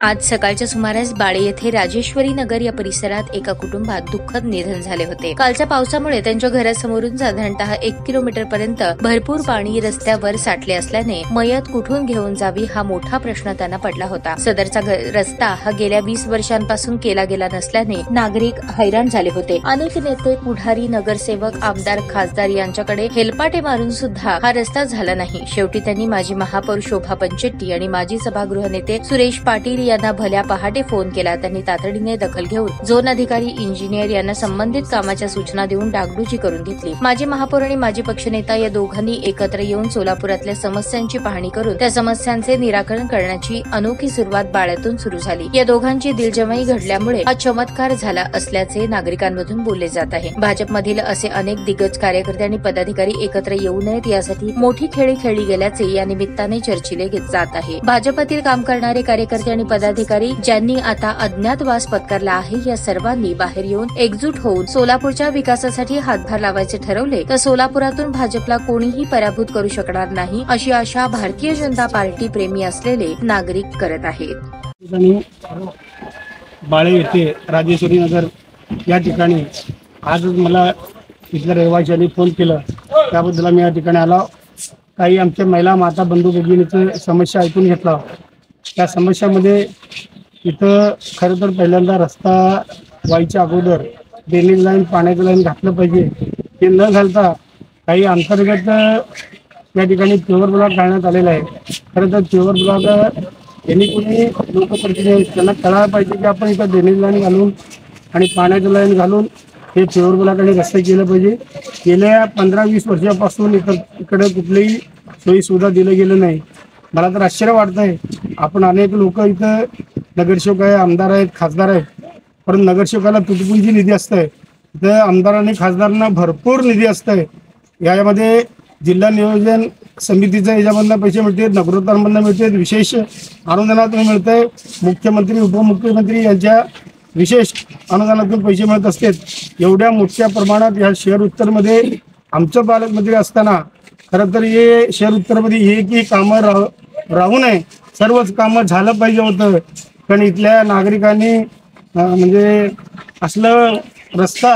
आज सकाळच्या सुमारास बाळे येथे राजेश्वरी नगर या परिसरात एका कुटुंबात दुःखद निधन झाले होते। कालच्या पावसामुळे त्यांच्या घरासमोरून साधारणतः 1 किलोमीटर पर्यंत भरपूर पाणी रस्त्यावर साठले असल्याने मयत कुठून घेऊन जावी हा मोठा प्रश्न त्यांना पडला होता। सदरचा रस्ता हा गेल्या 20 वर्षांपासून केला गेला नसल्याने नागरिक हैराण झाले होते। अनेक नेते, पुढारी, नगरसेवक, आमदार, खासदार यांच्याकडे हेलपाटे मारून सुद्धा हा रस्ता झाला नाही। शेवटी त्यांनी माजी महापौर शोभा पंचेट्टी आणि माजी सभागृह नेते सुरेश पाटील यांना भल्या पहाटे फोन केला। त्यांनी तातडीने दखल घेऊन झोन अधिकारी, इंजिनियर यांना संबंधित कामाच्या सूचना देऊन डागडुजी करून घेतली। माजी महापौर आणि माजी पक्षनेता या दोघांनी एकत्र येऊन सोलापुरातल्या समस्यांची पाहणी करून त्या समस्यांचे निराकरण करण्याची अनोखी सुरुवात बाळ्यातून सुरू झाली। या दोघांची दिलजमाई घडल्यामुळे हा चमत्कार झाला असल्याचे नागरिकांमधून बोलले जात आहे। भाजपमधील असे अनेक दिग्गज कार्यकर्ते आणि पदाधिकारी एकत्र येऊ नयेत यासाठी मोठी खेळी खेळली गेल्याचे या निमित्ताने चर्चिले जात आहे। भाजपातील काम करणारे कार्यकर्ते आणि पदाधिकारी ज्यांनी आता अज्ञातवास पत्करला आहे या सर्वांनी बाहेर येऊन एकजूट होऊन सोलापूरच्या विकासासाठी हातभार लावायचे ठरवले तर सोलापुरातून भाजपला कोणीही पराभूत करू शकणार नाही अशी आशा भारतीय जनता पार्टी प्रेमी असलेले नागरिक करत आहेत। बाळे येथे राजेश्वरी नगर या ठिकाणी आज मला इथल्या रहिवाशांनी फोन केला, त्याबद्दल मी या ठिकाणी आलो। काही आमच्या महिला माता बंधू भगिनीची समस्या ऐकून घेतला। त्या समस्यामध्ये इथं खरं तर पहिल्यांदा रस्ता व्हायच्या अगोदर ड्रेनेज लाईन, पाण्याचं लाईन घातलं पाहिजे। ते न घालता काही अंतर्गत या ठिकाणी प्युअर ब्लॉक घालण्यात आलेला आहे। खरं तर प्युअर ब्लॉक यांनी कोणी लोकप्रतिनिधी त्यांना कळायला पाहिजे की आपण इथं ड्रेनेज लाईन घालून आणि पाण्याचं लाईन घालून हे प्युअर ब्लॉक आणि रस्ते केलं पाहिजे। गेल्या 15-20 वर्षापासून इकडे कुठलीही सोयी सुविधा दिलं गेलं नाही। मला तर आश्चर्य वाटतंय, आपण अनेक लोक इथं नगरसेवक आहे, आमदार आहेत, खासदार आहेत, पण नगरसेवकाला तुटपुंजी निधी असतंय, इथं आमदार आणि खासदारांना भरपूर निधी असतंय। यामध्ये जिल्हा नियोजन समितीचं याच्यामधनं पैसे मिळते, नगरोत्थानमधनं मिळते, विशेष अनुदानातून मिळतंय, मुख्यमंत्री उपमुख्यमंत्री यांच्या विशेष अनुदानातून पैसे मिळत असतात। एवढ्या मोठ्या प्रमाणात या शहर उत्तरमध्ये आमचं पालकमंत्री असताना खरं तर हे शहर उत्तरमध्ये हे की कामं राहू नये, सर्वच कामं झालं पाहिजे होतं। पण इथल्या नागरिकांनी म्हणजे असलं रस्ता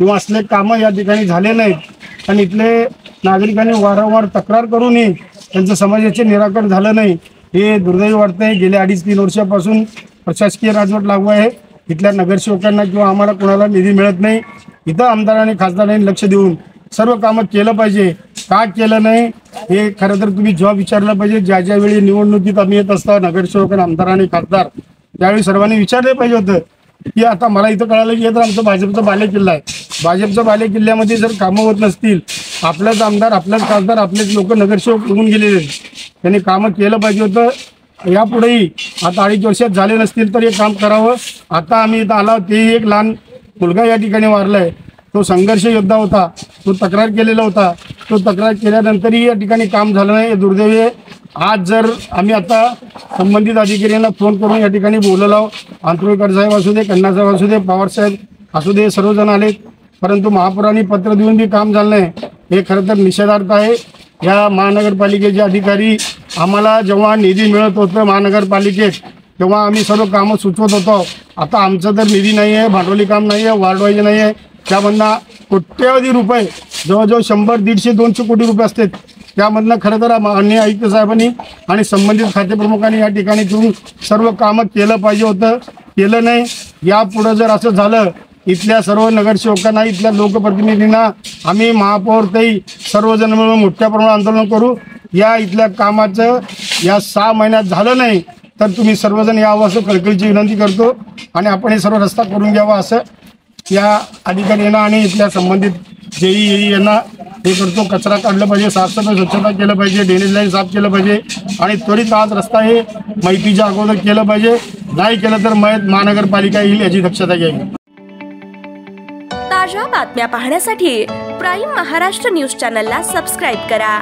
किंवा असले कामं या ठिकाणी झाले नाहीत आणि इथले नागरिकांनी वारंवार तक्रार करूनही त्यांचं समस्येचे निराकरण झालं नाही, हे दुर्दैवी वाटतंय। गेल्या 2.5-3 वर्षापासून प्रशासकीय राजवट लागू आहे। इथल्या नगरसेवकांना किंवा आम्हाला कोणाला निधी मिळत नाही। इथं आमदारांनी खासदारांनी लक्ष देऊन सर्व कामं केलं पाहिजे। का केलं नाही हे खरं तर तुम्ही जॉब विचारला पाहिजे। ज्या ज्यावेळी निवडणुकीत आम्ही येत असता नगरसेवक, आमदार आणि खासदार, त्यावेळी सर्वांनी विचारले पाहिजे होतं की आता मला इथं कळालं की तर आमचा भाजपचा बालेकिल्ला आहे, भाजपच्या बालेकिल्ल्यामध्ये जर कामं होत नसतील, आपल्याच आमदार, आपल्याच खासदार, आपलेच लोक नगरसेवक निघून गेलेले, त्यांनी कामं केलं पाहिजे होतं। यापुढेही आता 2.5 वर्षात झाले नसतील तर हे काम करावं। आता आम्ही इथं आलो, ते एक लहान मुलगा या ठिकाणी वारलाय, तो संघर्ष योद्धा होता, तो तक्रार केलेला होता, तो तक्रार केल्यानंतरही या ठिकाणी काम झालं नाही, दुर्दैवी आहे। आज जर आम्ही आता संबंधित अधिकाऱ्यांना फोन करून या ठिकाणी बोलवलं, आंतुळेकर साहेब असू दे, कन्ना साहेब असू दे, पवार साहेब असू दे, सर्वजण आले, परंतु महापौरांनी पत्र देऊन बी काम झालं नाही, हे खरं तर निषेधार्थ आहे। या महानगरपालिकेचे अधिकारी आम्हाला जेव्हा निधी मिळत होतं महानगरपालिकेत तेव्हा आम्ही सर्व कामं सुचवत होतो। आता आमचं तर निधी नाही आहे, भांडवली काम नाही आहे, वार्ड वाईज नाही आहे, त्यामधनं कोट्यवधी रुपये, जवळजवळ 100, 150, 200 कोटी रुपये असतात। त्यामधनं खरं तर माननीय आयुक्त साहेबांनी आणि संबंधित खातेप्रमुखांनी या ठिकाणी येऊन सर्व कामं केलं पाहिजे होतं, केलं नाही। यापुढं जर असं झालं, इथल्या सर्व नगरसेवकांना, इथल्या लोकप्रतिनिधींना आम्ही महापौर ताई सर्वजण मिळून मोठ्या प्रमाणात आंदोलन करू। या इथल्या कामाचं या 6 महिन्यात झालं नाही तर तुम्ही सर्वजण यावं असं कळकळीची विनंती करतो आणि आपण हे सर्व रस्ता करून घ्यावा असं या अधिकाऱ्यांना आणि इथल्या संबंधित जेई यांना हे करतो। कचरा काढलं पाहिजे, साफसफाई स्वच्छता केलं पाहिजे, ड्रेनेज लाईन साफ केलं पाहिजे आणि त्वरित आज रस्ता हे माहितीच्या अगोदर केलं पाहिजे। नाही केलं तर महानगरपालिका येईल याची दक्षता घ्यावी। ताज्या बातम्या पाहण्यासाठी प्राईम महाराष्ट्र न्यूज चॅनलला सबस्क्राईब करा।